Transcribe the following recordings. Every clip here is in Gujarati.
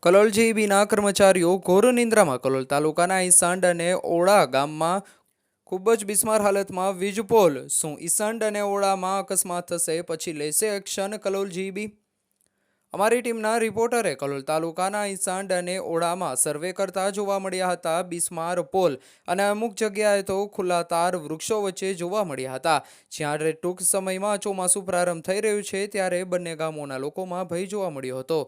કલોલ જીઈબીના કર્મચારીઓ ઘોર નિંદ્રામાં. કલોલ તાલુકાના ઈસંડ અને ઓળા ગામમાં ખૂબ જ બિસ્માર હાલતમાં વીજ પોલ. શું ઈસંડ અને ઓળામાં અકસ્માત થશે પછી લેશે એક્શન કલોલ જીઈબી? અમારી ટીમના રિપોર્ટરે કલોલ તાલુકાના ઈસંડ અને ઓળામાં સર્વે કરતા જોવા મળ્યા હતા બિસ્માર પોલ અને અમુક જગ્યાએ તો ખુલ્લા તાર વૃક્ષો વચ્ચે જોવા મળ્યા હતા. જ્યારે ટૂંક સમયમાં ચોમાસું પ્રારંભ થઈ રહ્યું છે ત્યારે બંને ગામોના લોકોમાં ભય જોવા મળ્યો હતો.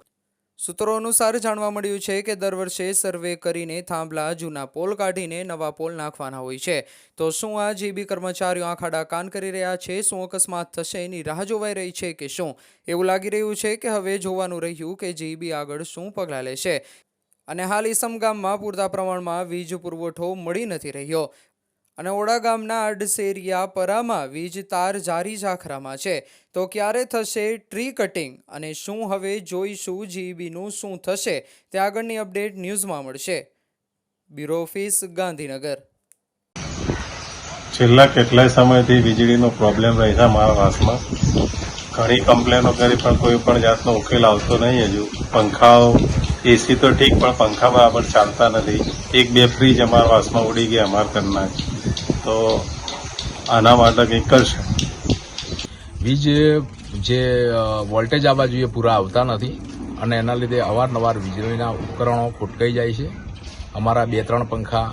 સૂત્રો અનુસાર જાણવા મળ્યું છે કે દર વર્ષે સર્વે કરીને થાંભલા જૂના પોલ કાઢીને નવા પોલ નાખવાના હોય છે. તો શું આ જીબી કર્મચારીઓ આંખ આડા કાન કરી રહ્યા છે? શું અકસ્માત થશે એની રાહ જોવાઈ રહી છે કે શું? એવું લાગી રહ્યું છે કે હવે જોવાનું રહ્યું કે જીબી આગળ શું પગલાં લેશે. અને હાલ ઈસમ ગામમાં પૂરતા પ્રમાણમાં વીજ પુરવઠો મળી નથી રહ્યો અને ઓડા ગામના અડસેરિયા પરામાં વીજ તાર જારી ઝાખરામાં છે. તો ક્યારે થશે ટ્રી કટિંગ અને શું હવે જોઈશું જીઈબીનું શું થશે તે આગળની અપડેટ ન્યૂઝમાં મળશે. Bureau office, Gandhinagar. છેલ્લા કેટલાય સમયથી વીજળીનો પ્રોબ્લેમ રહે છે અમારા વાસમાં. ઘણી કમ્પ્લેનો કરી પણ કોઈ પણ જાતનો ઉકેલ આવતો નહીં. હજુ પંખાઓ, એસી તો ઠીક, પણ પંખા બરાબર ચાલતા નથી. એક બે ફ્રીજ અમારા વાસમાં ઉડી ગયા અમારા ઘરના. તો આના માટે કંઈક કરશે. વીજ જે વોલ્ટેજ આવવા જોઈએ પૂરા આવતા નથી અને એના લીધે અવારનવાર વીજળીના ઉપકરણો ખોટકાઈ જાય છે. અમારા 2-3 પંખા,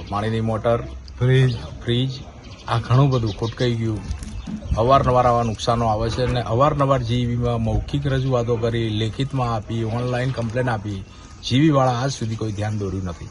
પાણીની મોટર, ફ્રીજ આ ઘણું બધું ખોટકાઈ ગયું. અવારનવાર આવા નુકસાનો આવે છે અને અવારનવાર જીઈબીમાં મૌખિક રજૂઆતો કરી, લેખિતમાં આપી, ઓનલાઈન કમ્પ્લેન આપી, જીઈબીવાળા આજ સુધી કોઈ ધ્યાન દોર્યું નથી.